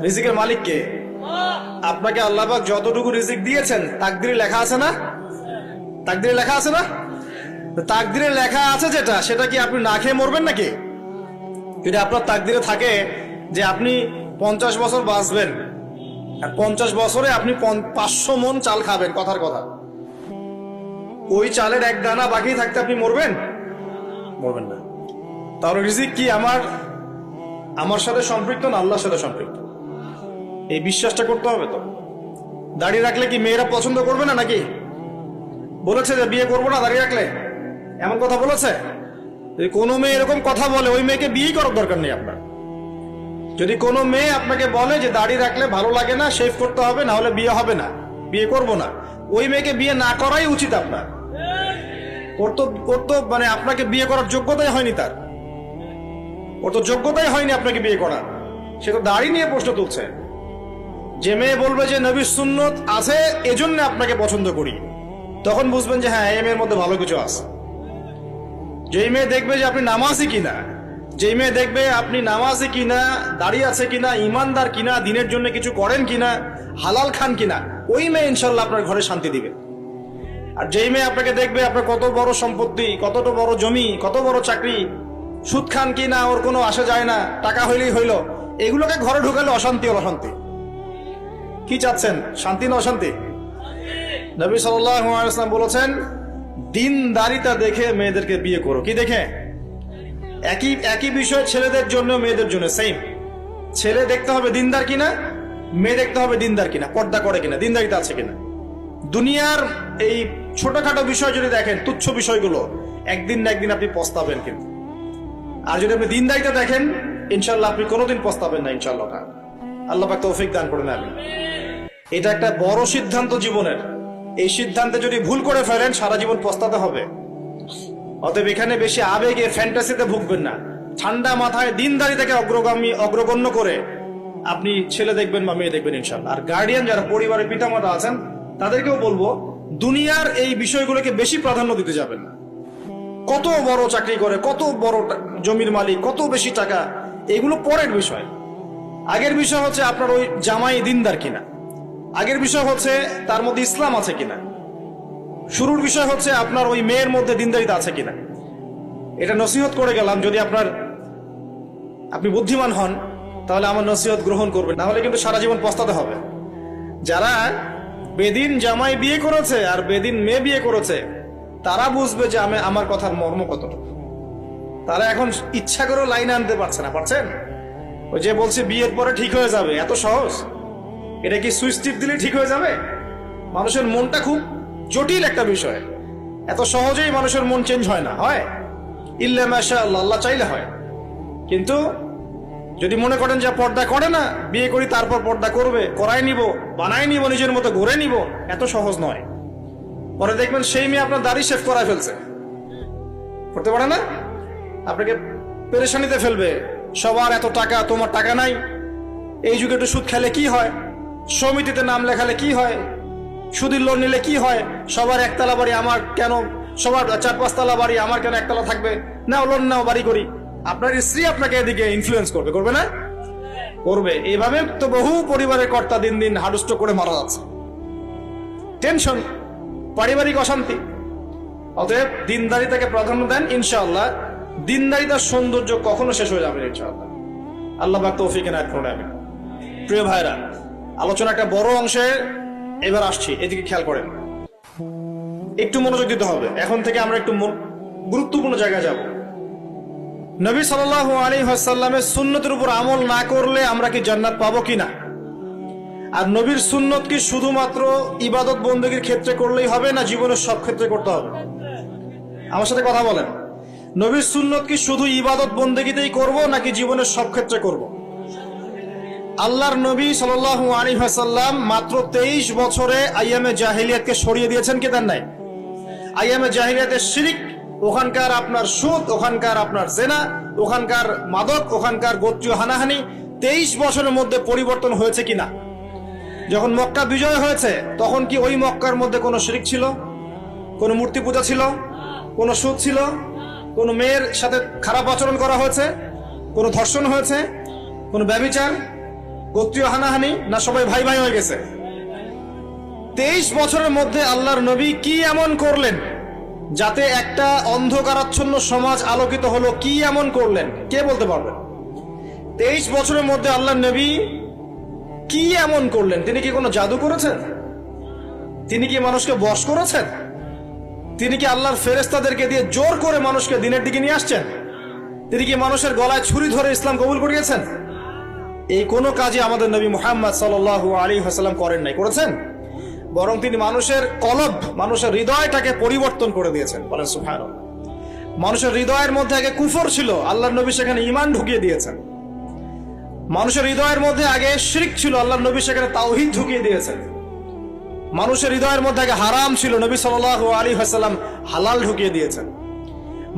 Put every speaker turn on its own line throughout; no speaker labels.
রিজিকের মালিক কে? আপনাকে আল্লাহ পাক যতটুকু রিজিক দিয়েছেন তাকদিরে লেখা আছে না? তাকদিরে লেখা আছে না? তাকদিরে লেখা আছে যেটা, সেটা কি আপনি না খেয়ে মরবেন নাকি? যদি আপনার তাকদিরে থাকে যে আপনি 50 বছর বাঁচবেন আর 50 বছরে আপনি 500 মণ চাল খাবেন, কথার কথা, ওই চালের এক দানা বাকি থাকতে আপনি মরবেন? মরবেন না। তাহলে রিজিক কি আমার সাথে সম্পৃক্ত না আল্লাহর সাথে সম্পৃক্ত? এই বিশ্বাসটা করতে হবে। তো দাড়ি রাখলে কি মেয়েরা পছন্দ করবে না নাকি? বলেছে যে বিয়ে করবো না দাড়ি রাখলে, এমন কথা বলেছে? যদি কোনো মেয়ে এরকম কথা বলে, ওই মেয়েকে বিয়েই করার দরকার নেই আপনার। যদি কোনো মেয়ে আপনাকে বলে যে দাড়ি রাখলে ভালো লাগে না, শেভ করতে হবে, না হলে বিয়ে হবে না, বিয়ে করব না, ওই মেয়েকে বিয়ে না করাই উচিত আপনার। ওর তো মানে আপনাকে বিয়ে করার যোগ্যতাই হয়নি, ওর তো যোগ্যতাই হয়নি আপনাকে বিয়ে করার। সে তো দাড়ি নিয়ে প্রশ্ন তুলছে। যে মেয়ে বলবে যে নবীর সুন্নত আছে এজন্য আপনাকে পছন্দ করি, তখন বুঝবেন যে হ্যাঁ, এই মেয়ের মধ্যে ভালো কিছু আছে। যেই মেয়ে দেখবে যে আপনি নামাজি কিনা, যেই মেয়ে দেখবে আপনি নামাজি কিনা, দাঁড়িয়ে আছে কিনা, ইমানদার কিনা, দিনের জন্য কিছু করেন কিনা, হালাল খান কিনা, ওই মেয়ে ইনশাল্লাহ আপনার ঘরে শান্তি দিবে। আর যেই মেয়ে আপনাকে দেখবে আপনার কত বড় সম্পত্তি, কতটা বড় জমি, কত বড় চাকরি, সুদ খান কিনা ওর কোনো আসা যায় না, টাকা হইলেই হইল, এগুলোকে ঘরে ঢুকালে অশান্তি আর অশান্তি। কি চাচ্ছেন, শান্তি না অশান্তি? নবী সাল্লাল্লাহু আলাইহি ওয়াসাল্লাম বলেছেন, দিনদারিতা দেখে মেয়েদেরকে বিয়ে করো। কি দেখে? একই বিষয় ছেলেদের জন্য মেয়েদের জন্য সেম। ছেলে দেখতে হবে দিনদার কিনা, মেয়ে দেখতে হবে দিনদার কিনা, পর্দা করে কিনা, দিনদারিতা আছে কিনা। দুনিয়ার এই ছোটখাটো বিষয় যদি দেখেন, তুচ্ছ বিষয়গুলো, একদিন না একদিন আপনি পস্তাবেন কিন্তু। আর যদি আপনি দিনদারিতা দেখেন, ইনশাল্লাহ আপনি কোনোদিন পস্তাবেন না ইনশাল্লাহ। আল্লাহ পাক তৌফিক দান করেন। আমি এটা একটা বড় সিদ্ধান্ত জীবনের। এই সিদ্ধান্তে যদি ভুল করে ফেলেন সারা জীবন পস্তাতে হবে। অতএব এখানে বেশি আবেগে ফ্যান্টাসিতে ভুগবেন না। ঠান্ডা মাথায় দিনদারিতাকে অগ্রগণ্য করে আপনি ছেলে দেখবেন বা মেয়ে দেখবেন ইনশাল্লাহ। আর গার্ডিয়ান যারা পরিবারের পিতামাতা আছেন তাদেরকেও বলবো, দুনিয়ার এই বিষয়গুলোকে বেশি প্রাধান্য দিতে যাবেন না। কত বড় চাকরি করে, কত বড় জমির মালিক, কত বেশি টাকা, এগুলো পরের বিষয়। আগের বিষয় হচ্ছে আপনার ওই জামাই দিনদার কিনা, আগের বিষয় হচ্ছে তার মধ্যে ইসলাম আছে কিনা, শুরুর বিষয় হচ্ছে আপনার ওই মেয়ের মধ্যে দিনদারিতা আছে কিনা। এটা নসিহত করে গেলাম। যদি আপনি বুদ্ধিমান হন তাহলে আমার নসিহত গ্রহণ করবেন, না হলে কিন্তু সারা জীবন পস্তাতে হবে। যারা বেদিন জামাই বিয়ে করেছে আর বেদিন মেয়ে বিয়ে করেছে, তারা বুঝবে যে আমার কথার মর্ম কতটুকু। তারা এখন ইচ্ছা করেও লাইনে আনতে পারছে না। পারছেন? ওই যে বলছে বিয়ের পরে ঠিক হয়ে যাবে, এত সহজ? এটা কি সুইচ টিপ দিলে ঠিক হয়ে যাবে? মানুষের মনটা খুব জটিল একটা বিষয়। এত সহজেই মানুষের মন চেঞ্জ হয় না। হয় ইল্লা মাশাআল্লাহ, আল্লাহ চাইলে হয়। কিন্তু যদি মনে করেন যে পর্দা করে না, বিয়ে করি তারপর পর্দা করবে, করাই নিব, বানাই নিব, নিজের মতো ঘুরে নিব, এত সহজ নয়। পরে দেখবেন সেই মেয়ে আপনার দাড়ি শেভ করায় ফেলছে, করতে পারে না, আপনাকে পেরেশানিতে ফেলবে। সবার এত টাকা, তোমার টাকা নাই। এই যুগে একটু সুদ খেলে কি হয়, সমিতিতে নাম লেখালে কি হয়, সুদের লোন নিলে কি হয়, সবার একতলা বাড়ি, আমার কেন, সবার 4-5 তলা বাড়ি, আমার কেন একতলা থাকবে, নাও লোন নাও, বাড়ি করি। আপনার স্ত্রী আপনাকে এদিকে ইনফ্লুয়েন্স করবে, করবে না? করবে। এইভাবে তো বহু পরিবারের কর্তা দিন দিন হাডুষ্ট করে মারা যাচ্ছে। টেনশন, পারিবারিক অশান্তি। অতএব দিনদারিতাকে প্রাধান্য দেন ইনশাআল্লাহ। দিনদারিতার সৌন্দর্য কখনো শেষ হয়ে যাবে ইনশাআল্লাহ। আল্লাহ পাক তৌফিক এনায়েত করুন। আমিন। প্রিয় ভাইরা, আলোচনা একটা বড় অংশে এবার আসছি, এদিকে খেয়াল করেন, একটু মনোযোগ দিতে হবে। এখন থেকে আমরা একটু গুরুত্বপূর্ণ জায়গায় যাব। নবী সাল্লাল্লাহু আলাইহি ওয়াসাল্লামের সুন্নতের উপর আমল না করলে আমরা কি জান্নাত পাবো কিনা? আর নবীর সুন্নত কি শুধুমাত্র ইবাদত বন্দেগীর ক্ষেত্রে করলেই হবে, না জীবনের সব ক্ষেত্রে করতে হবে? আমার সাথে কথা বলেন। নবীর সুন্নত কি শুধু ইবাদত বন্দেগীতেই করব, নাকি জীবনের সব ক্ষেত্রে করব? আল্লাহর নবী সাল্লাল্লাহু আলাইহি ওয়াসাল্লাম মাত্র 23 বছরে আইয়ামে জাহিলিয়াতকে সরিয়ে দিয়েছেন কি দেন নাই? আইয়ামে জাহিলিয়াতের শিরক, ওখানকার আপনার সুদ, ওখানকার আপনার জেনা, ওখানকার মাদক, ওখানকার গোত্রীয় হানাহানি 23 বছরের মধ্যে পরিবর্তন হয়েছে কিনা? যখন মক্কা বিজয় হয়েছে তখন কি ওই মক্কার মধ্যে কোনো শিরক ছিল, কোনো মূর্তি পূজা ছিল, কোনো সুদ ছিল, কোনো মেয়ের সাথে খারাপ আচরণ করা হয়েছে, কোনো ধর্ষণ হয়েছে, কোনো ব্যভিচার, গোত্রীয় হানাহানি, না সবাই ভাই ভাই হয়ে গেছে? 23 বছরের মধ্যে আল্লাহর নবী কি এমন করলেন যাতে একটা অন্ধকারাচ্ছন্ন সমাজ আলোকিত হলো? কি এমন করলেন, কে বলতে পারবেন? 23 বছরের মধ্যে আল্লাহর নবী কি এমন করলেন? তিনি কি কোনো জাদু করেছেন? তিনি কি মানুষকে বশ করেছেন? তিনি কি আল্লাহর ফেরেশতাদেরকে দিয়ে জোর করে মানুষকে দিনের দিকে নিয়ে আসছেন? তিনি কি মানুষের গলায় ছুরি ধরে ইসলাম কবুল করিয়েছেন? এই কোনো কাজে আমাদের নবী মুহাম্মদ সাল্লাল্লাহু আলাইহি ওয়াসাল্লাম করেন নাই। করেছেন? বরং তিনি মানুষের কলব, মানুষের হৃদয়টাকে পরিবর্তন করে দিয়েছেন। বলেন সুবহানাল্লাহ। মানুষের হৃদয়ের মধ্যে আগে কুফর ছিল, আল্লাহর নবী সেখানে ঈমান ঢুকিয়ে দিয়েছেন। মানুষের হৃদয়ের মধ্যে আগে শিরক ছিল, আল্লাহর নবী সেখানে তাওহীদ ঢুকিয়ে দিয়েছেন। মানুষের হৃদয়ের মধ্যে আগে হারাম ছিল, নবী সাল্লাল্লাহু আলাইহি ওয়াসাল্লাম হালাল ঢুকিয়ে দিয়েছেন।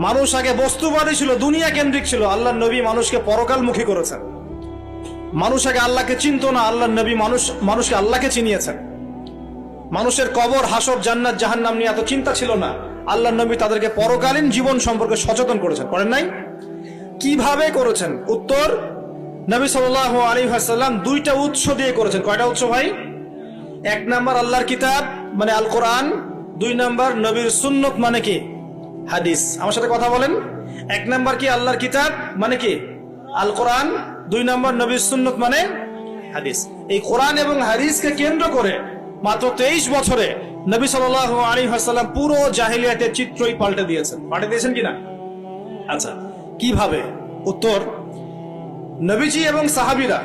মানুষ আগে বস্তুবাদী ছিল, দুনিয়া কেন্দ্রিক ছিল, আল্লাহর নবী মানুষকে পরকালমুখী করেছেন। মানুষ আগে আল্লাহকে চিনত না, আল্লাহর নবী মানুষকে আল্লাহকে চিনিয়েছেন। মানুষের কবর, হাসর, জান্নাত, জাহান্নাম নিয়ে এত চিন্তা ছিল না, আল্লাহর নবী তাদেরকে পরকালীন জীবন সম্পর্কে সচেতন করেছেন। করেন নাই? কিভাবে করেছেন? উত্তর, নবী সাল্লাল্লাহু আলাইহি ওয়াসাল্লাম দুইটা উৎস দিয়ে করেছেন। কয়টা উৎস ভাই? 1 নাম্বার আল্লাহর কিতাব মানে আল কোরআন, 2 নাম্বার নবীর সুন্নত মানে কি? হাদিস। আমার সাথে কথা বলেন। 1 নাম্বার কি? আল্লাহর কিতাব মানে কি? আল কোরআন। 2 নাম্বার নবীর সুন্নত মানে হাদিস। এই কোরআন এবং হাদিসকে কেন্দ্র করে মাত্র 23 বছরে নবী সাল্লাল্লাহু আলাইহি ওয়াসাল্লাম পুরো জাহেলিয়াতের চিত্রই পাল্টে দিয়েছেন। পাল্টে দিয়েছেন কিনা? আচ্ছা, কিভাবে? উত্তর, নবীজি এবং সাহাবীরা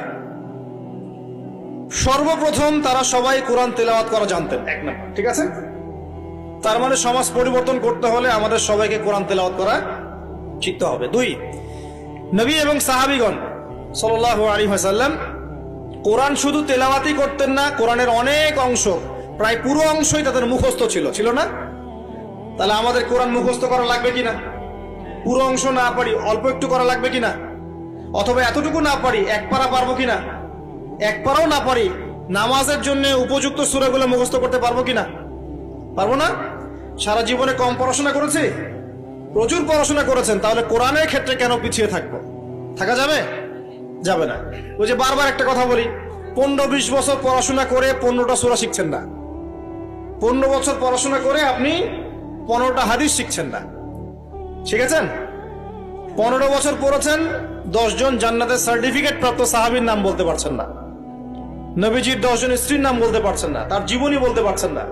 সর্বপ্রথম তারা সবাই কোরআন তেলাওয়াত করা জানতেন। 1 নাম্বার, ঠিক আছে? তার মানে সমাজ পরিবর্তন করতে হলে আমাদের সবাইকে কোরআন তেলাওয়াত করা শিখতে হবে। 2, নবী এবং সাহাবীগণ সাল্লাল্লাহু আলাইহি ওয়াসাল্লাম কোরআন শুধু তেলাওয়াতই করতেন না, কোরআনের অনেক অংশ, প্রায় পুরো অংশই তাদের মুখস্থ ছিল না? তাহলে আমাদের কোরআন মুখস্থ করা লাগবে কিনা? পুরো অংশ না পারি, অল্প একটু করা লাগবে কিনা? অথবা এতটুকু না পারি, 1 পারা পারবো কিনা? 1 পারাও না পারি, নামাজের জন্য উপযুক্ত সূরাগুলো মুখস্থ করতে পারবো কিনা? পারবো না? সারা জীবনে কম পড়াশোনা করেছি? প্রচুর পড়াশোনা করেছেন, তাহলে কোরআনের ক্ষেত্রে কেন পিছিয়ে থাকবো? থাকা যাবে? যাবে না। ওই যে বারবার একটা কথা বলি, 15-20 বছর পড়াশোনা করে 15টা সূরা শিখছেন না। 15 বছর পড়াশোনা করে আপনি 15টা হাদিস শিখছেন না। শিখেছেন? 15 বছর পড়েছেন, 10 জন জান্নাতের সার্টিফিকেট প্রাপ্ত সাহাবীর নাম বলতে পারছেন না। নবীজির 10 জন স্ত্রীর নাম বলতে পারছেন না, তার জীবনী বলতে পারছেন না,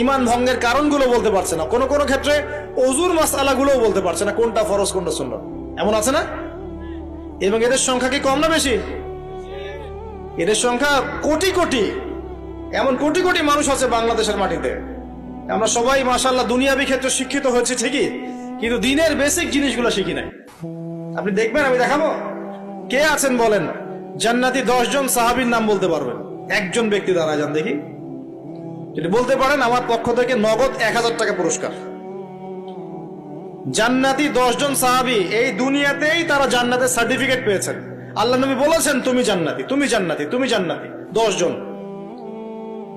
ঈমান ভঙ্গের কারণগুলো বলতে পারছেন না, কোনো কোনো ক্ষেত্রে ওযুর মাসআলাগুলোও বলতে পারছেন না, কোনটা ফরজ কোনটা সুন্নাত। এমন আছে না? এবং এদের সংখ্যা কি কম না বেশি? এদের সংখ্যা কোটি কোটি, এমন কোটি কোটি মানুষ আছে বাংলাদেশের মাটিতে। আমরা সবাই মাশাআল্লাহ দুনিয়াবি ক্ষেত্রে শিক্ষিত হয়েছে ঠিকই, কিন্তু দিনের বেসিক জিনিসগুলো শিখি নাই। আপনি দেখবেন, আমি দেখাবো। কে আছেন বলেন জান্নাতি 10 জন সাহাবীর নাম বলতে পারবেন? একজন ব্যক্তি দাঁড়ায় যান দেখি। যদি বলতে পারেন, আমার পক্ষ থেকে নগদ 1000 টাকা পুরস্কার। জান্নাতি 10 জন সাহাবী, এই দুনিয়াতেই তারা জান্নাতের সার্টিফিকেট পেয়েছেন। আল্লাহ নবী বলেছেন তুমি জান্নাতি, তুমি জান্নাতি, তুমি জান্নাতি। 10 জন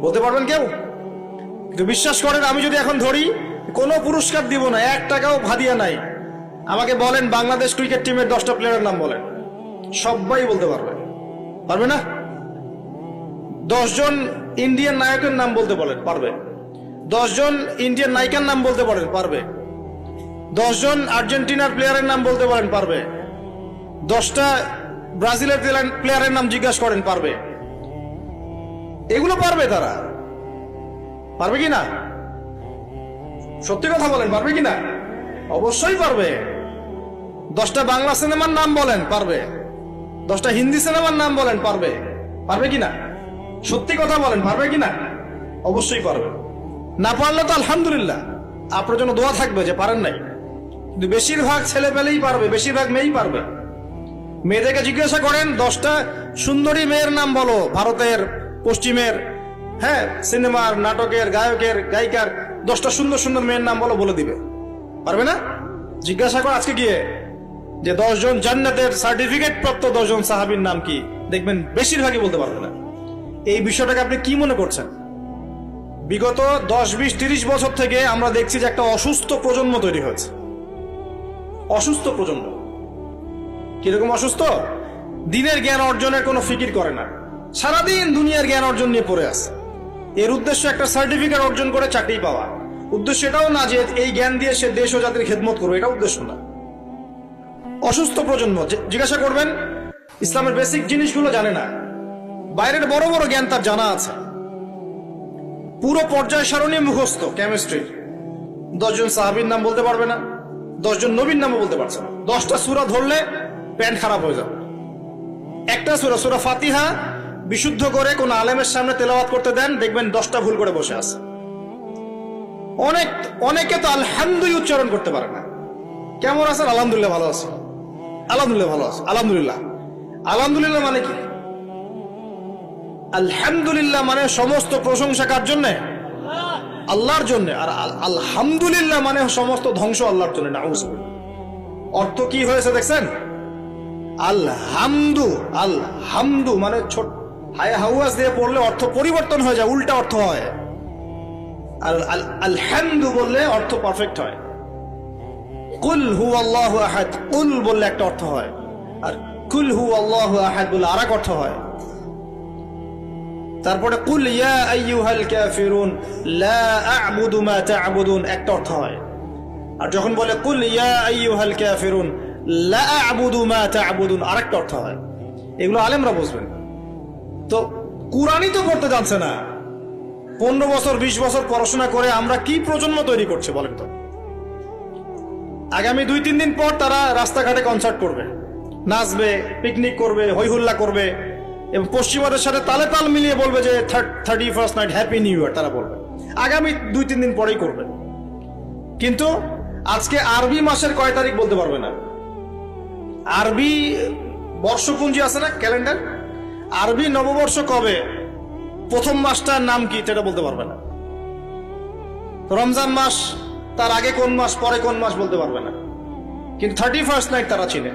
বলতে পারবেন কেউ? কিন্তু বিশ্বাস করেন, আমি যদি এখন ধরি, কোনো পুরস্কার দিব না, 1 টাকাও ভাদিয়া নাই। আমাকে বলেন বাংলাদেশ ক্রিকেট টিমের 10টা প্লেয়ারের নাম বলেন, সবাই বলতে পারবে। পারবে না? 10 জন ইন্ডিয়ান নায়কের নাম বলতে বলেন, পারবে। 10 জন ইন্ডিয়ান নায়িকার নাম বলতে পারেন, পারবে। 10 জন আর্জেন্টিনার প্লেয়ারের নাম বলতে পারেন, পারবে। 10টা ব্রাজিলের প্লেয়ারের নাম জিজ্ঞাসা করেন, পারবে। এগুলো পারবে তারা। পারবে কি না? সত্যি কথা বলেন, পারবে কি না? অবশ্যই পারবে। 10টা বাংলা সিনেমার নাম বলেন, পারবে। 10টা হিন্দি সিনেমার নাম বলেন, পারবে। পারবে কি না? সত্যি কথা বলেন, পারবে কি না? অবশ্যই পারবে। না পারলে তো আলহামদুলিল্লাহ, আপনার জন্য দোয়া থাকবে যে পারেন নাই। কিন্তু বেশিরভাগ ছেলে পেলেই পারবে, বেশিরভাগ মেয়েই পারবে। মেয়েদেরকে জিজ্ঞাসা করেন 10টা সুন্দরী মেয়ের নাম বলো, ভারতের, পশ্চিমের, হ্যাঁ, সিনেমার, নাটকের, গায়কের, গায়িকার 10টা সুন্দর সুন্দর মেয়ের নাম বলো, বলে দিবে। পারবে না? জিজ্ঞাসা কর আজকে গিয়ে যে 10 জন জান্নাতের সার্টিফিকেট প্রাপ্ত 10 জন সাহাবীর নাম কি, দেখবেন বেশিরভাগই বলতে পারবে না। এই বিষয়টাকে আপনি কি মনে করছেন? বিগত 10, 20, 30 বছর থেকে আমরা দেখছি যে একটা অসুস্থ প্রজন্ম তৈরি হয়েছে। অসুস্থ প্রজন্ম। কিরকম অসুস্থ? দিনের জ্ঞান অর্জনের কোনো ফিকির করে না, সারাদিন দুনিয়ার জ্ঞান অর্জন নিয়ে পড়ে আছে। এর উদ্দেশ্য একটা সার্টিফিকেট অর্জন করে চাকরি পাওয়া। উদ্দেশ্য এটাও না যে এই জ্ঞান দিয়ে সে দেশ ও জাতির খেদমত করবে, এটা উদ্দেশ্য না। অসুস্থ প্রজন্ম, জিজ্ঞাসা করবেন ইসলামের বেসিক জিনিসগুলো জানে না, বাইরের বড় বড় জ্ঞান তার জানা আছে, পুরো পর্যায় সারণী মুখস্থ কেমিস্ট্রি, 10 জন সাহাবীর নাম বলতে পারবে না, 10 জন নবীর নামও বলতে পারছে না। 10টা সূরা ধরলে প্যান্ট খারাপ হয়ে যাবে। একটা সূরা, সূরা ফাতিহা বিশুদ্ধ করে কোন আলেমের সামনে তেলাওয়াত করতে দেন, দেখবেন 10টা ভুল করে বসে আছে। অনেকে তো আলহামদুলিল্লাহ উচ্চারণ করতে পারে না। কেমন আছেন? আলহামদুলিল্লাহ ভালো আছে, আলহামদুলিল্লাহ ভালো আছে, আলহামদুলিল্লাহ। আলহামদুলিল্লাহ মানে কি? আলহামদুলিল্লাহ মানে সমস্ত প্রশংসা কার জন্য? আল্লাহর জন্য। আর আলহামদুলিল্লাহ মানে সমস্ত ধ্বংস আল্লাহর জন্য। নাউযুবিল্লাহ। অর্থ কি হয়েছে দেখছেন? আলহামদু, আলহামদু মানে ছোট হায়া হাওয়াজ দিয়ে পড়লে অর্থ পরিবর্তন হয়ে যায়, উল্টা অর্থ হয়। আর আলহামদু বললে অর্থ পারফেক্ট হয়। কুল হুয়াল্লাহু আহাদ, কুল বললে একটা অর্থ হয়, আর কুল হুয়াল্লাহু আহাদ বললে আরেক অর্থ হয়। তারপরে কুল ইয়া আইয়ুহাল কাফিরুন লা আ'বুদু মা তা'বুদুন একটা অর্থ হয়। আর যখন বলে কুল ইয়া আইয়ুহাল কাফিরুন লা আ'বুদু মা তা'বুদুন আরেকটা অর্থ হয়। এগুলো আলেমরা বুঝবেন। তো কুরআনই তো পড়তে জানছে না। 15 বছর 20 বছর পড়াশোনা করে আমরা কি প্রজন্ম তৈরি করছে বলেন তো? আগামী 2-3 দিন পর তারা রাস্তাঘাটে কনসার্ট করবে, নাচবে, পিকনিক করবে, হইহুল্লা করবে এবং পশ্চিমাদের সাথে তালে তাল মিলিয়ে বলবে যে 31st night happy new year. তারা বলবে আগামী 2-3 দিন পরেই করবে। কিন্তু আজকে আরবি মাসের কয় তারিখ বলতে পারবে না। আরবি বর্ষপুঞ্জি আছে না, ক্যালেন্ডার, আরবি নববর্ষ কবে, প্রথম মাসটার নাম কি সেটা বলতে পারবে না। রমজান মাস তার আগে কোন মাস, পরে কোন মাস বলতে পারবে না। কিন্তু 31st নাইট তারা চিনে।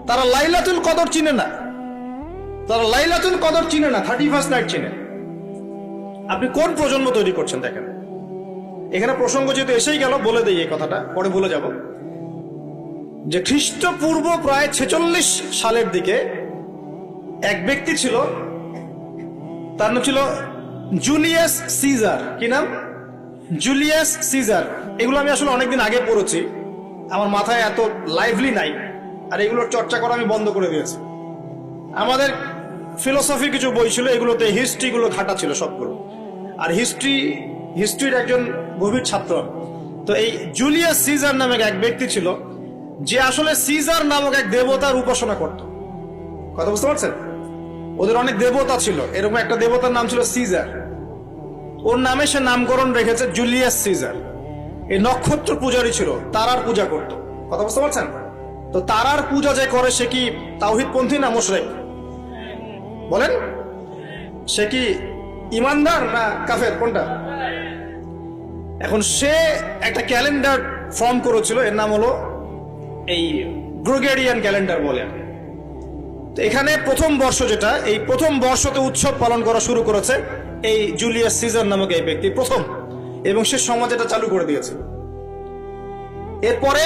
তারা লাইলাতুল কদর চিনে না, তারা লাইলাতুল কদর চিনে না, 31st নাইট চিনে। আপনি কোন প্রজন্ম তৈরি করছেন দেখেন। এখানে প্রসঙ্গ যেহেতু এসেই গেল বলে দেই এই কথাটা, পরে ভুলে যাব, যে খ্রিস্টপূর্ব প্রায় 46 সালের দিকে এক ব্যক্তি ছিল, তার নাম ছিল জুলিয়াস সিজার। কি নাম? Julius Caesar. এগুলো আমি আসলে অনেকদিন আগে পড়েছি, আমার মাথায় এত লাইভলি নাই, আর এগুলোর চর্চা করা আমি বন্ধ করে দিয়েছি। আমাদের ফিলোসফি কিছু বই ছিল, এগুলোতে হিস্ট্রিগুলো ঘাটা ছিল সবগুলো, আর হিস্ট্রির একজন গভীর ছাত্র। তো এই জুলিয়াস সিজার নামে এক ব্যক্তি ছিল, যে আসলে সিজার নামক এক দেবতার উপাসনা করত। কথা বুঝতে পারছেন? ওদের অনেক দেবতা ছিল, এরকম একটা দেবতার নাম ছিল সিজার। ওর নামে সে নামকরণ রেখেছে জুলিয়াস সিজার। এই নক্ষত্র পূজারী ছিল, তারার পূজা করত। কথা বুঝতে পারছেন? তো তারার পূজা যে করে সে কি তাওহীদপন্থী না মুশরিক? বলেন, সে কি ইমানদার না কাফের, কোনটা? এখন সে একটা ক্যালেন্ডার ফর্ম করেছিল, এর নাম হলো এই গ্রেগরিয়ান ক্যালেন্ডার বলে। তো এখানে প্রথম বর্ষ যেটা, এই প্রথম বর্ষতে উৎসব পালন করা শুরু করেছে এই জুলিয়াস সিজার নামক এই ব্যক্তি প্রথম, এবং সে সমাজ এটা চালু করে দিয়েছে। এরপরে